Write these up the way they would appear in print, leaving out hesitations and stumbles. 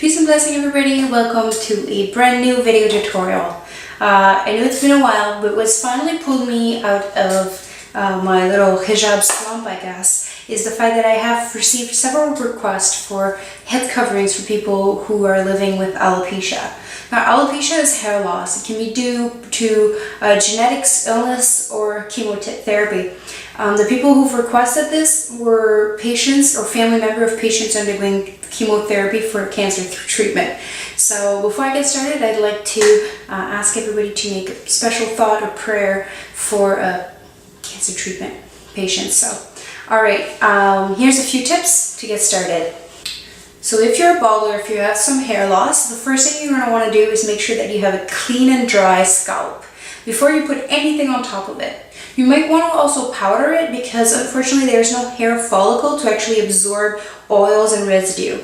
Peace and blessing, everybody. Welcome to a brand new video tutorial. I know it's been a while, but what's finally pulled me out of my little hijab slump, I guess, is the fact that I have received several requests for head coverings for people who are living with alopecia. Now, alopecia is hair loss. It can be due to genetics, illness, or chemotherapy. The people who've requested this were patients or family member of patients undergoing chemotherapy for cancer treatment. So before I get started, I'd like to ask everybody to make a special thought or prayer for cancer treatment patients. So, alright, here's a few tips to get started. So if you're bald or if you have some hair loss, the first thing you're going to want to do is make sure that you have a clean and dry scalp before you put anything on top of it. You might want to also powder it because unfortunately there's no hair follicle to actually absorb oils and residue.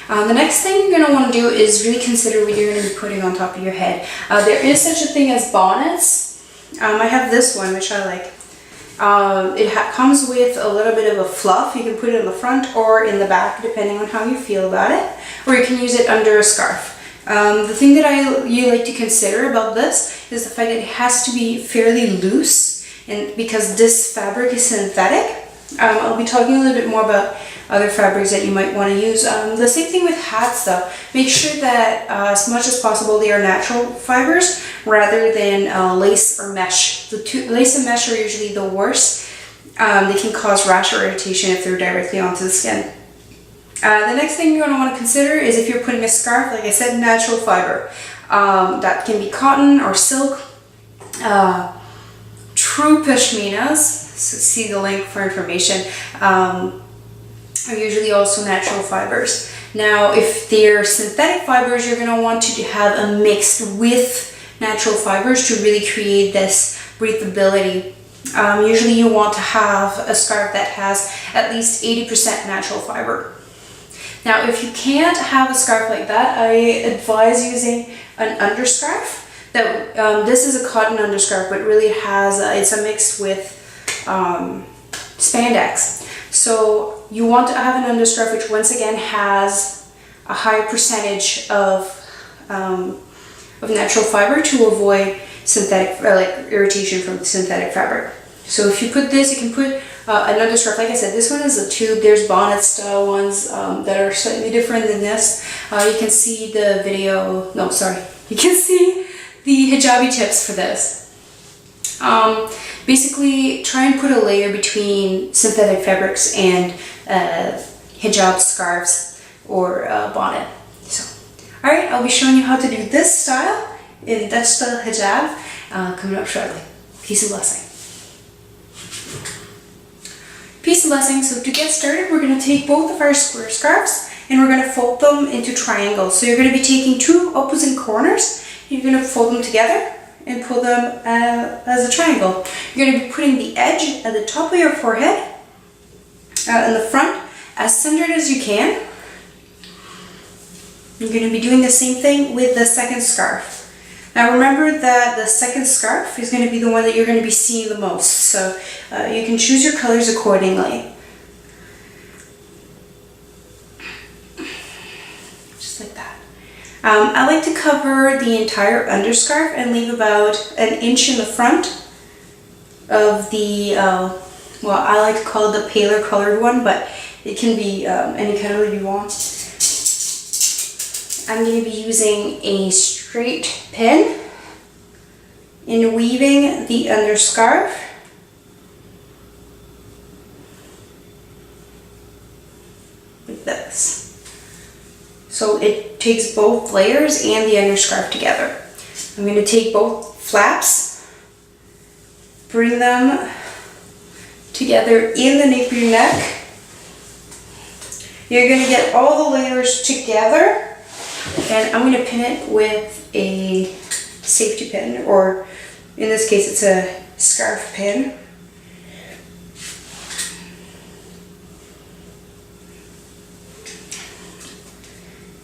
The next thing you're going to want to do is really consider what you're going to be putting on top of your head. There is such a thing as bonnets. I have this one, which I like. It comes with a little bit of a fluff. You can put it in the front or in the back depending on how you feel about it, or you can use it under a scarf. The thing that you like to consider about this is the fact that it has to be fairly loose, and because this fabric is synthetic. I'll be talking a little bit more about other fabrics that you might want to use. The same thing with hats though. Make sure that as much as possible they are natural fibers rather than lace or mesh. Lace and mesh are usually the worst. They can cause rash or irritation if they're directly onto the skin. The next thing you're going to want to consider is if you're putting a scarf, like I said, natural fiber. That can be cotton or silk. True pashminas, so see the link for information, are usually also natural fibers. Now, if they're synthetic fibers, you're going to want to have a mix with natural fibers to really create this breathability. Usually you want to have a scarf that has at least 80% natural fiber. Now, if you can't have a scarf like that, I advise using an underscarf. This is a cotton underscarf, but really has it's a mix with spandex. So you want to have an underscarf which once again has a high percentage of natural fiber to avoid synthetic irritation from synthetic fabric. So if you put this, you can put an underscarf. Like I said, this one is a tube. There's bonnet style ones that are slightly different than this. You can see the video. No, sorry. You can see the hijabi tips for this. Basically, try and put a layer between synthetic fabrics and hijab scarves or bonnet. So, all right, I'll be showing you how to do this style in Dutch style hijab coming up shortly. Peace and blessing. Peace and blessing. So to get started, we're going to take both of our square scarves and we're going to fold them into triangles. So you're going to be taking two opposite corners. You're going to fold them together and pull them as a triangle. You're going to be putting the edge at the top of your forehead in the front as centered as you can. You're going to be doing the same thing with the second scarf. Now remember that the second scarf is going to be the one that you're going to be seeing the most, so you can choose your colors accordingly. Just like that. I like to cover the entire underscarf and leave about an inch in the front of the, well, I like to call it the paler colored one, but it can be any color you want. I'm going to be using a straight pin in weaving the underscarf. Like this. So it takes both layers and the underscarf together. I'm going to take both flaps, bring them together in the nape of your neck. You're going to get all the layers together. And I'm going to pin it with a safety pin, or in this case it's a scarf pin.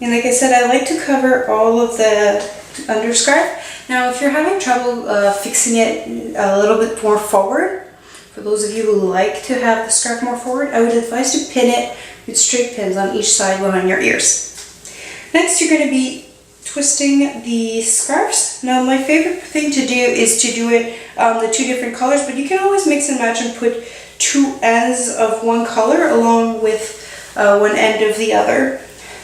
And like I said, I like to cover all of the underscarf. Now if you're having trouble fixing it a little bit more forward, for those of you who like to have the scarf more forward, I would advise to pin it with straight pins on each side behind your ears. Next, you're going to be twisting the scarves. Now, my favorite thing to do is to do it the two different colors, but you can always mix and match and put two ends of one color along with one end of the other.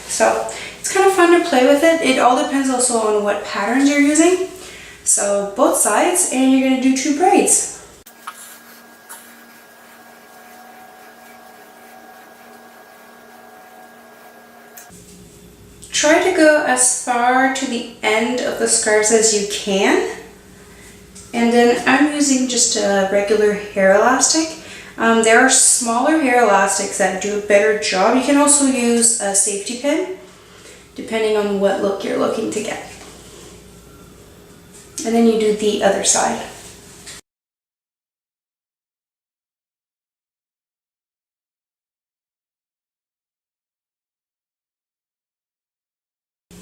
So it's kind of fun to play with it. It all depends also on what patterns you're using. So both sides, and you're going to do 2 braids. Try to go as far to the end of the scarves as you can. And then I'm using just a regular hair elastic. There are smaller hair elastics that do a better job. You can also use a safety pin, depending on what look you're looking to get. And then you do the other side.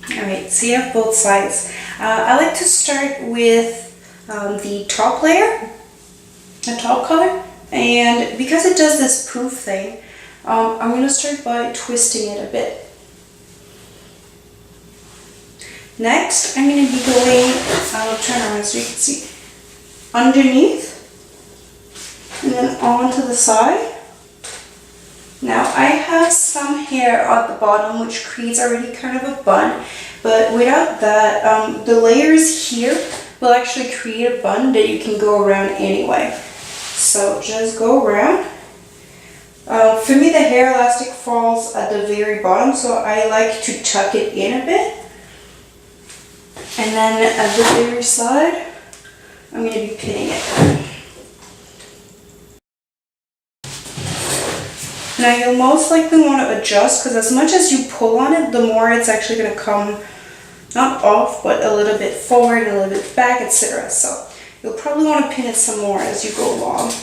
Alright, so you have both sides. I like to start with the top layer, the top color, and because it does this poof thing, I'm going to start by twisting it a bit. Next, I'm going to be going, I'll turn around so you can see, underneath, and then onto the side. Now I have some hair at the bottom which creates already kind of a bun, but without that, the layers here will actually create a bun that you can go around anyway. So just go around. For me, the hair elastic falls at the very bottom, so I like to tuck it in a bit. And then at the very side, I'm going to be pinning it. Now you'll most likely want to adjust, because as much as you pull on it, the more it's actually going to come, not off, but a little bit forward, a little bit back, etc. So you'll probably want to pin it some more as you go along.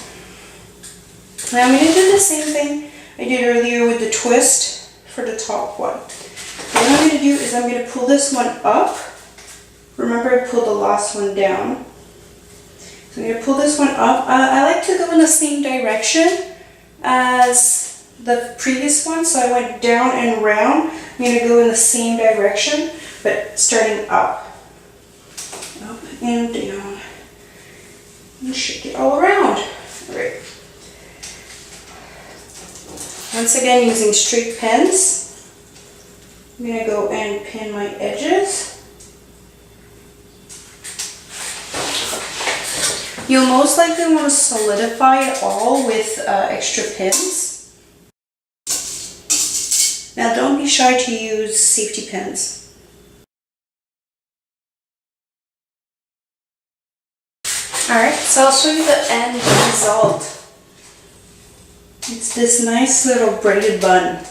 Now I'm going to do the same thing I did earlier with the twist for the top one. What I'm going to do is I'm going to pull this one up. Remember, I pulled the last one down. So I'm going to pull this one up. I like to go in the same direction as the previous one, so I went down and round. I'm going to go in the same direction, but starting up. Up and down. And shake it all around. Alright. Once again, using straight pins, I'm going to go and pin my edges. You'll most likely want to solidify it all with extra pins. Now don't be shy to use safety pins. Alright, so I'll show you the end result. It's this nice little braided bun.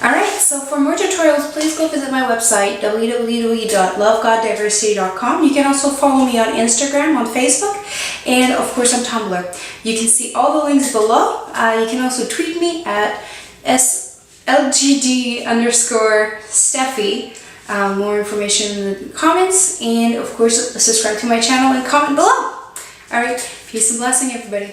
Alright, so for more tutorials, please go visit my website, www.LoveGodDiversity.com. You can also follow me on Instagram, on Facebook, and of course on Tumblr. You can see all the links below. You can also tweet me at SLGD_Steffi. More information in the comments, and of course subscribe to my channel and comment below. Alright, peace and blessing everybody.